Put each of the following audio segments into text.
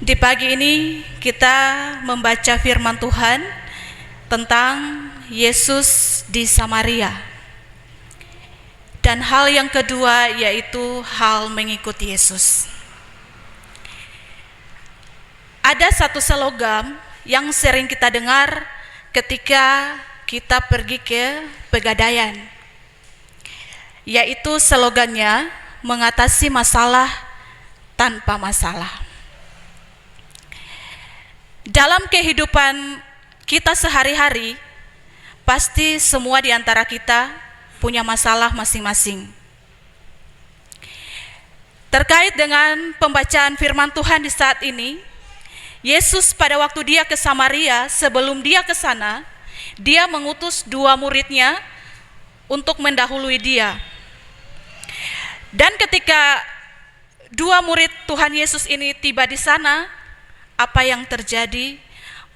Di pagi ini kita membaca firman Tuhan tentang Yesus di Samaria. Dan hal yang kedua yaitu hal mengikut Yesus. Ada satu slogan yang sering kita dengar ketika kita pergi ke Pegadaian, yaitu slogannya mengatasi masalah tanpa masalah. Dalam kehidupan kita sehari-hari, pasti semua di antara kita punya masalah masing-masing. Terkait dengan pembacaan firman Tuhan di saat ini, Yesus pada waktu dia ke Samaria, sebelum dia ke sana, dia mengutus 2 muridnya untuk mendahului dia. Dan ketika 2 murid Tuhan Yesus ini tiba di sana, apa yang terjadi?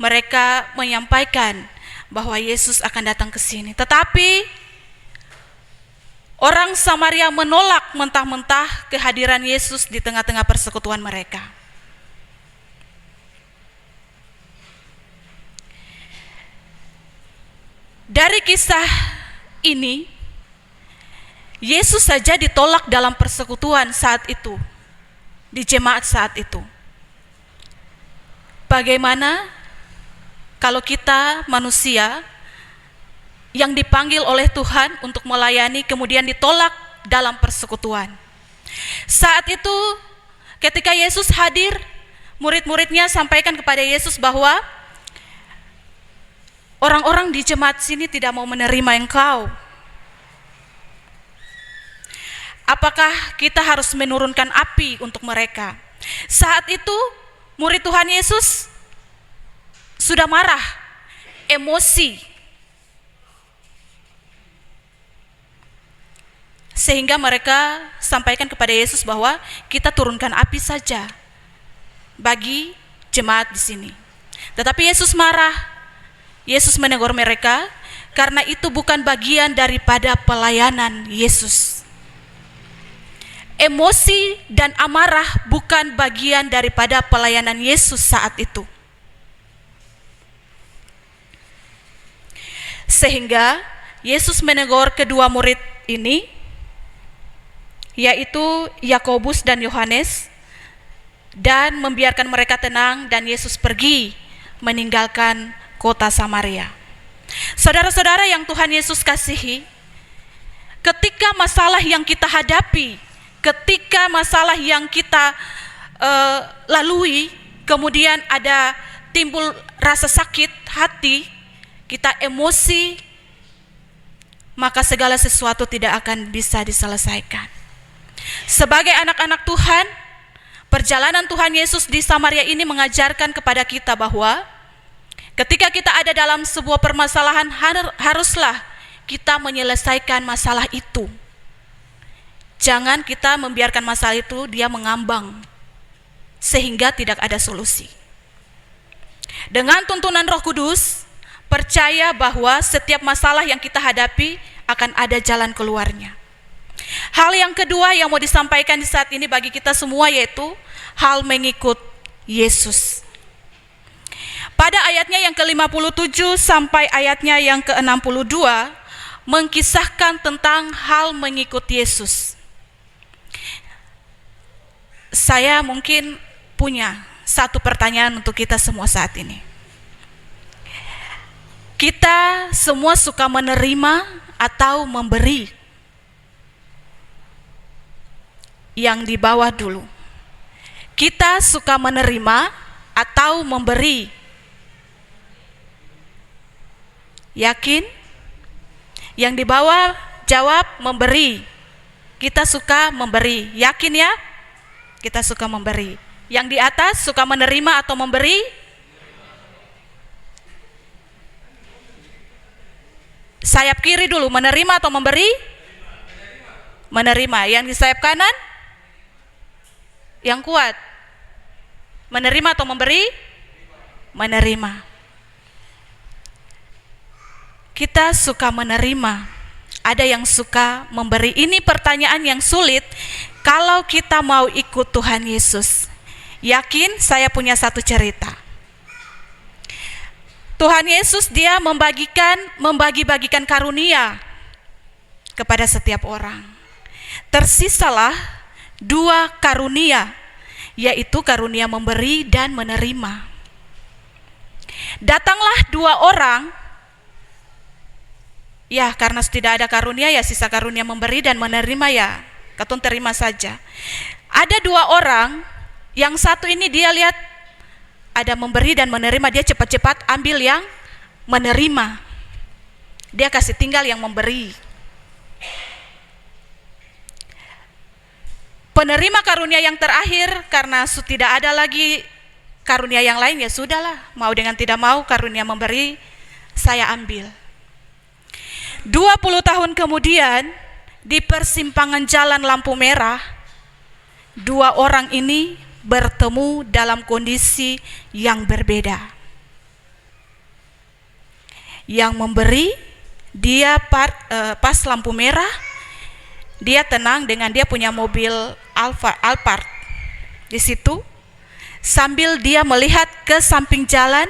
Mereka menyampaikan bahwa Yesus akan datang ke sini. Tetapi orang Samaria menolak mentah-mentah kehadiran Yesus di tengah-tengah persekutuan mereka. Dari kisah ini, Yesus saja ditolak dalam persekutuan saat itu, di jemaat saat itu. Bagaimana kalau kita manusia yang dipanggil oleh Tuhan untuk melayani kemudian ditolak dalam persekutuan? Saat itu ketika Yesus hadir, murid-muridnya sampaikan kepada Yesus bahwa orang-orang di jemaat sini tidak mau menerima engkau. Apakah kita harus menurunkan api untuk mereka? Saat itu murid Tuhan Yesus sudah marah, emosi, sehingga mereka sampaikan kepada Yesus bahwa kita turunkan api saja bagi jemaat di sini. Tetapi Yesus marah. Yesus menegur mereka karena itu bukan bagian daripada pelayanan Yesus. Emosi dan amarah bukan bagian daripada pelayanan Yesus saat itu. Sehingga Yesus menegur kedua murid ini, yaitu Yakobus dan Yohanes, dan membiarkan mereka tenang, dan Yesus pergi meninggalkan kota Samaria. Saudara-saudara yang Tuhan Yesus kasihi, ketika masalah yang kita hadapi, ketika masalah yang kita lalui, kemudian ada timbul rasa sakit hati, kita emosi, maka segala sesuatu tidak akan bisa diselesaikan. Sebagai anak-anak Tuhan, perjalanan Tuhan Yesus di Samaria ini mengajarkan kepada kita bahwa ketika kita ada dalam sebuah permasalahan, haruslah kita menyelesaikan masalah itu. Jangan kita membiarkan masalah itu dia mengambang sehingga tidak ada solusi. Dengan tuntunan Roh Kudus, percaya bahwa setiap masalah yang kita hadapi akan ada jalan keluarnya. Hal yang kedua yang mau disampaikan di saat ini bagi kita semua yaitu hal mengikut Yesus. Pada ayatnya yang ke-57 sampai ayatnya yang ke-62 mengkisahkan tentang hal mengikut Yesus. Saya mungkin punya satu pertanyaan untuk kita semua saat ini. Kita semua suka menerima atau memberi? Yang di bawah dulu. Kita suka menerima atau memberi? Yakin? Yang di bawah jawab memberi. Kita suka memberi. Yakin ya? Kita suka memberi. Yang di atas suka menerima atau memberi? Sayap kiri dulu, menerima atau memberi? Menerima. Yang di sayap kanan? Yang kuat. Menerima atau memberi? Menerima. Kita suka menerima. Ada yang suka memberi. Ini pertanyaan yang sulit kalau kita mau ikut Tuhan Yesus. yakin saya punya satu cerita. Tuhan Yesus dia membagi-bagikan karunia kepada setiap orang. Tersisalah 2 karunia, yaitu karunia memberi dan menerima. Datanglah 2 orang, ya karena tidak ada karunia ya sisa karunia memberi dan menerima ya katong terima saja. Ada 2 orang, yang satu ini dia lihat ada memberi dan menerima, dia cepat-cepat ambil yang menerima. Dia kasih tinggal yang memberi. Penerima karunia yang terakhir, karena tidak ada lagi karunia yang lain, ya sudahlah, mau dengan tidak mau karunia memberi saya ambil. 20 tahun kemudian, di persimpangan jalan lampu merah, 2 orang ini bertemu dalam kondisi yang berbeda. Yang memberi, dia pas lampu merah, dia tenang dengan dia punya mobil Alphard di situ, sambil dia melihat ke samping jalan.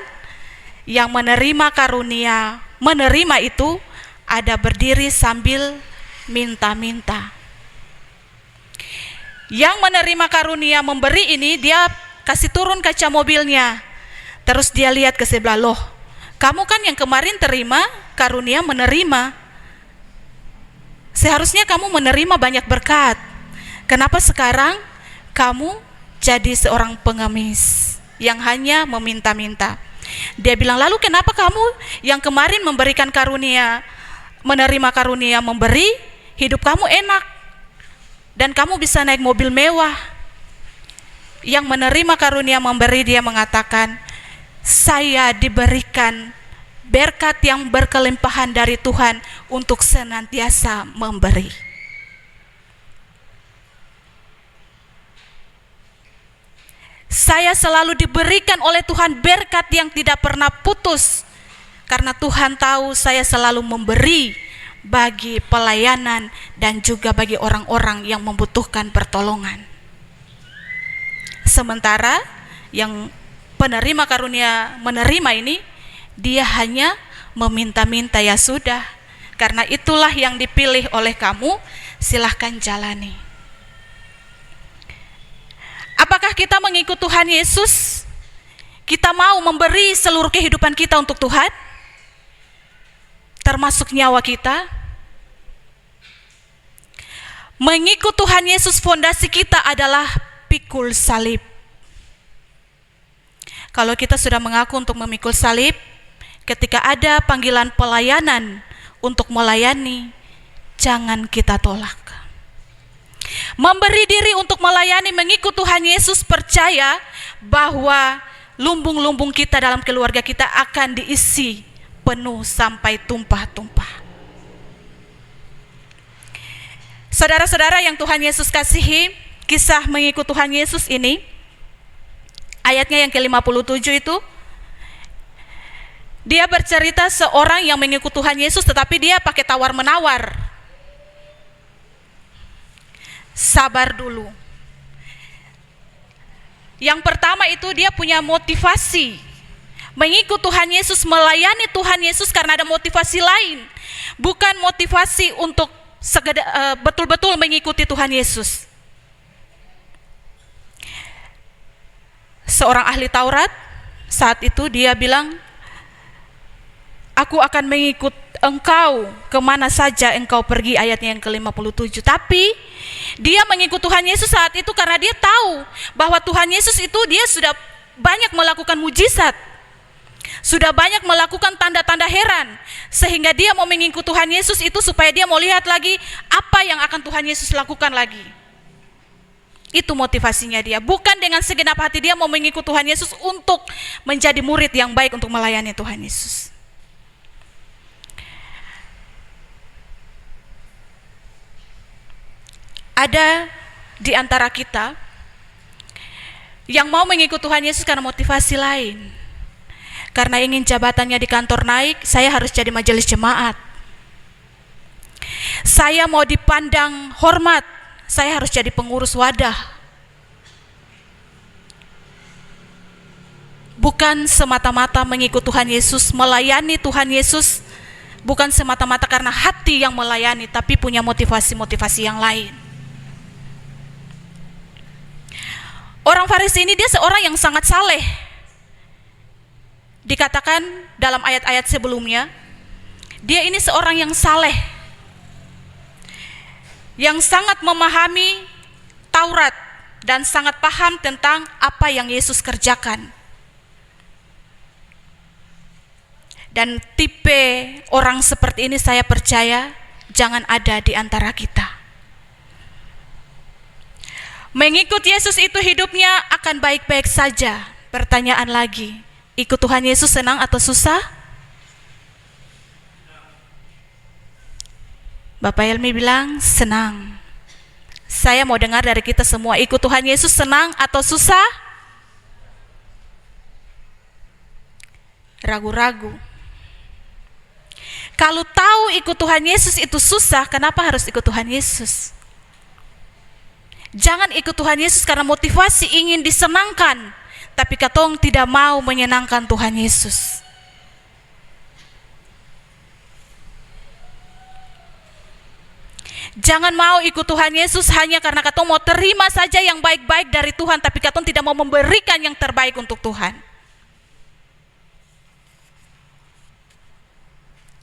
Yang menerima karunia menerima itu ada berdiri sambil minta-minta. Yang menerima karunia memberi ini, dia kasih turun kaca mobilnya, terus dia lihat ke sebelah, loh kamu kan yang kemarin terima karunia menerima, seharusnya kamu menerima banyak berkat, kenapa sekarang kamu jadi seorang pengemis yang hanya meminta-minta? Dia bilang, lalu kenapa kamu yang kemarin memberikan karunia, menerima karunia memberi, hidup kamu enak dan kamu bisa naik mobil mewah? Yang menerima karunia memberi, dia mengatakan, saya diberikan berkat yang berkelimpahan dari Tuhan untuk senantiasa memberi. Saya selalu diberikan oleh Tuhan berkat yang tidak pernah putus, karena Tuhan tahu saya selalu memberi bagi pelayanan dan juga bagi orang-orang yang membutuhkan pertolongan. Sementara yang penerima karunia menerima ini, dia hanya meminta-minta, ya sudah, karena itulah yang dipilih oleh kamu, silahkan jalani. Apakah kita mengikut Tuhan Yesus? Kita mau memberi seluruh kehidupan kita untuk Tuhan, termasuk nyawa kita? Mengikut Tuhan Yesus, fondasi kita adalah pikul salib. Kalau kita sudah mengaku untuk memikul salib, ketika ada panggilan pelayanan untuk melayani, jangan kita tolak. Memberi diri untuk melayani, mengikut Tuhan Yesus, percaya bahwa lumbung-lumbung kita dalam keluarga kita akan diisi penuh sampai tumpah-tumpah. Saudara-saudara yang Tuhan Yesus kasihi, kisah mengikut Tuhan Yesus ini, ayatnya yang ke-57 itu, dia bercerita seorang yang mengikut Tuhan Yesus tetapi dia pakai tawar-menawar. Sabar dulu. Yang pertama itu dia punya motivasi mengikut Tuhan Yesus, melayani Tuhan Yesus karena ada motivasi lain, bukan motivasi untuk betul-betul mengikuti Tuhan Yesus. Seorang ahli Taurat saat itu dia bilang, aku akan mengikut engkau kemana saja engkau pergi, ayatnya yang ke-57. Tapi dia mengikut Tuhan Yesus saat itu karena dia tahu bahwa Tuhan Yesus itu dia sudah banyak melakukan mujizat, sudah banyak melakukan tanda-tanda heran, sehingga dia mau mengikut Tuhan Yesus itu supaya dia mau lihat lagi apa yang akan Tuhan Yesus lakukan lagi. Itu motivasinya dia, bukan dengan segenap hati dia mau mengikut Tuhan Yesus untuk menjadi murid yang baik untuk melayani Tuhan Yesus. Ada di antara kita yang mau mengikut Tuhan Yesus karena motivasi lain. Karena ingin jabatannya di kantor naik, saya harus jadi majelis jemaat. Saya mau dipandang hormat, saya harus jadi pengurus wadah. bukan semata-mata mengikut Tuhan Yesus, melayani Tuhan Yesus, bukan semata-mata karena hati yang melayani, tapi punya motivasi-motivasi yang lain. Orang Farisi ini dia seorang yang sangat saleh. Dikatakan dalam ayat-ayat sebelumnya, dia ini seorang yang saleh, yang sangat memahami Taurat dan sangat paham tentang apa yang Yesus kerjakan. Dan tipe orang seperti ini saya percaya jangan ada di antara kita. Mengikut Yesus itu hidupnya akan baik-baik saja. Pertanyaan lagi, ikut Tuhan Yesus senang atau susah? Bapak Helmi bilang senang. Saya mau dengar dari kita semua, ikut Tuhan Yesus senang atau susah? Ragu-ragu. Kalau tahu ikut Tuhan Yesus itu susah, kenapa harus ikut Tuhan Yesus? Jangan ikut Tuhan Yesus karena motivasi ingin disenangkan, tapi katong tidak mau menyenangkan Tuhan Yesus. Jangan mau ikut Tuhan Yesus hanya karena katong mau terima saja yang baik-baik dari Tuhan, tapi katong tidak mau memberikan yang terbaik untuk Tuhan.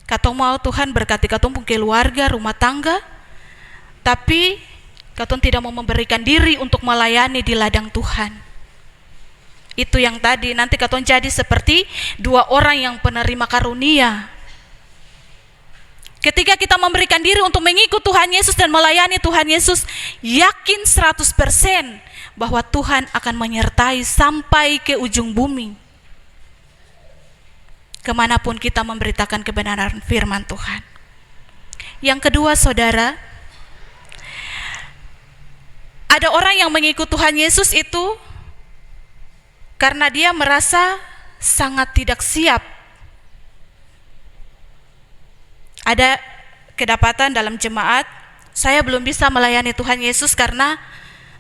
Katong mau Tuhan berkati katong pun keluarga, rumah tangga, tapi katong tidak mau memberikan diri untuk melayani di ladang Tuhan. Itu yang tadi, nanti katong jadi seperti dua orang yang penerima karunia. Ketika kita memberikan diri untuk mengikut Tuhan Yesus dan melayani Tuhan Yesus, yakin 100% bahwa Tuhan akan menyertai sampai ke ujung bumi. Kemanapun kita memberitakan kebenaran firman Tuhan. Yang kedua, saudara, ada orang yang mengikut Tuhan Yesus itu karena dia merasa sangat tidak siap. Ada kedapatan dalam jemaat, saya belum bisa melayani Tuhan Yesus karena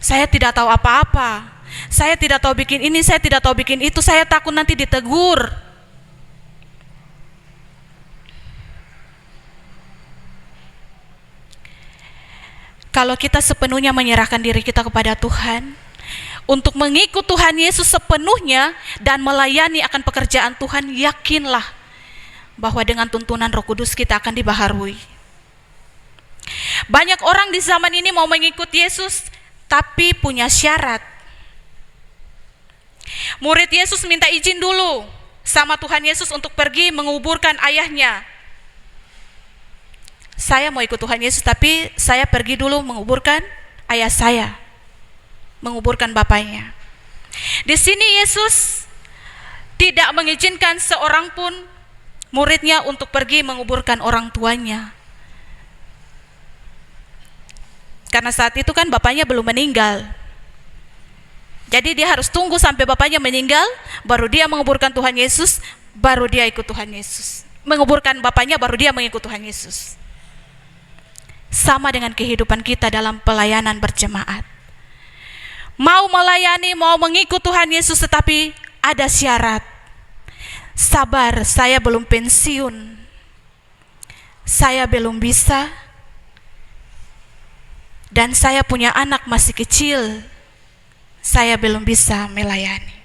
saya tidak tahu apa-apa. Saya tidak tahu bikin ini, saya tidak tahu bikin itu, saya takut nanti ditegur. Kalau kita sepenuhnya menyerahkan diri kita kepada Tuhan, untuk mengikut Tuhan Yesus sepenuhnya dan melayani akan pekerjaan Tuhan, yakinlah bahwa dengan tuntunan Roh Kudus kita akan dibaharui. Banyak orang di zaman ini mau mengikut Yesus, tapi punya syarat. Murid Yesus minta izin dulu sama Tuhan Yesus untuk pergi menguburkan ayahnya. Saya mau ikut Tuhan Yesus, tapi saya pergi dulu menguburkan ayah saya, menguburkan bapaknya. Di sini Yesus tidak mengizinkan seorang pun muridnya untuk pergi menguburkan orang tuanya. Karena saat itu kan bapaknya belum meninggal. Jadi dia harus tunggu sampai bapaknya meninggal, baru dia menguburkan Tuhan Yesus, baru dia ikut Tuhan Yesus. Menguburkan bapaknya, baru dia mengikut Tuhan Yesus. Sama dengan kehidupan kita dalam pelayanan berjemaat. Mau melayani, mau mengikut Tuhan Yesus, tetapi ada syarat. Sabar, saya belum pensiun. Saya belum bisa. Dan saya punya anak masih kecil. Saya belum bisa melayani.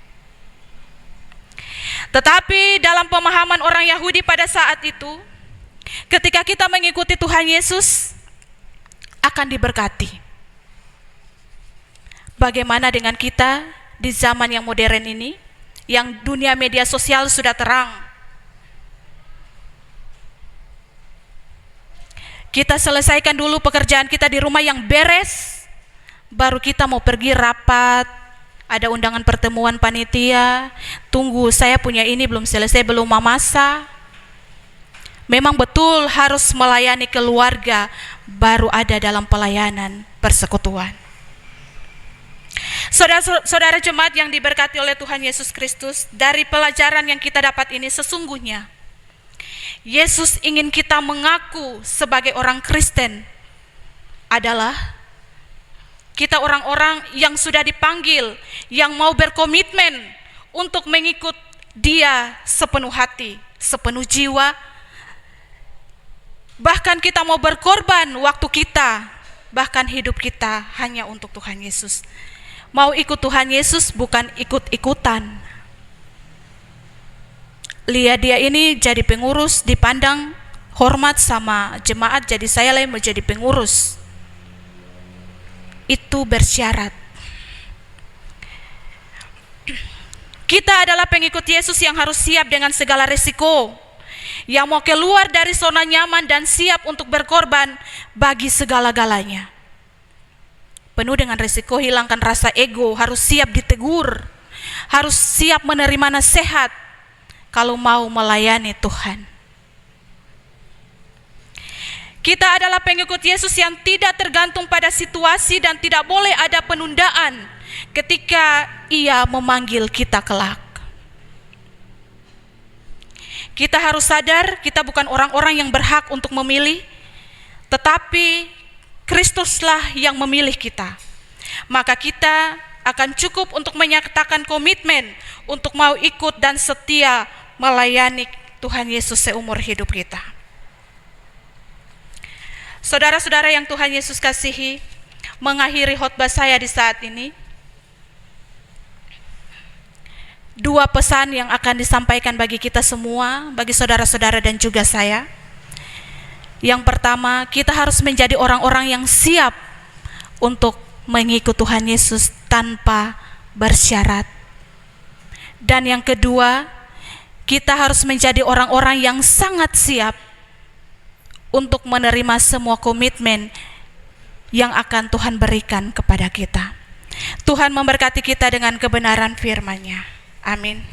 Tetapi dalam pemahaman orang Yahudi pada saat itu, ketika kita mengikuti Tuhan Yesus, akan diberkati. Bagaimana dengan kita di zaman yang modern ini, yang dunia media sosial sudah terang? Kita selesaikan dulu pekerjaan kita di rumah yang beres, baru kita mau pergi rapat, ada undangan pertemuan panitia, tunggu saya punya ini belum selesai, belum memasak. Memang betul harus melayani keluarga, baru ada dalam pelayanan persekutuan. Saudara jemaat yang diberkati oleh Tuhan Yesus Kristus, dari pelajaran yang kita dapat ini sesungguhnya Yesus ingin kita mengaku sebagai orang Kristen adalah kita orang-orang yang sudah dipanggil, yang mau berkomitmen untuk mengikut Dia sepenuh hati, sepenuh jiwa. Bahkan kita mau berkorban waktu kita, bahkan hidup kita hanya untuk Tuhan Yesus. Mau ikut Tuhan Yesus, bukan ikut-ikutan. Lihat dia ini jadi pengurus, dipandang hormat sama jemaat, jadi saya lah mau jadi pengurus. Itu bersyarat. Kita adalah pengikut Yesus yang harus siap dengan segala risiko, yang mau keluar dari zona nyaman dan siap untuk berkorban bagi segala-galanya. Penuh dengan risiko, hilangkan rasa ego, harus siap ditegur, harus siap menerima nasihat kalau mau melayani Tuhan. Kita adalah pengikut Yesus yang tidak tergantung pada situasi dan tidak boleh ada penundaan ketika Ia memanggil kita kelak. Kita harus sadar kita bukan orang-orang yang berhak untuk memilih, tetapi Kristuslah yang memilih kita. Maka kita akan cukup untuk menyatakan komitmen untuk mau ikut dan setia melayani Tuhan Yesus seumur hidup kita. Saudara-saudara yang Tuhan Yesus kasihi, mengakhiri khotbah saya di saat ini, dua pesan yang akan disampaikan bagi kita semua, bagi saudara-saudara dan juga saya. Yang pertama, kita harus menjadi orang-orang yang siap untuk mengikut Tuhan Yesus tanpa bersyarat. Dan yang kedua, kita harus menjadi orang-orang yang sangat siap untuk menerima semua komitmen yang akan Tuhan berikan kepada kita. Tuhan memberkati kita dengan kebenaran firman-Nya. Amin.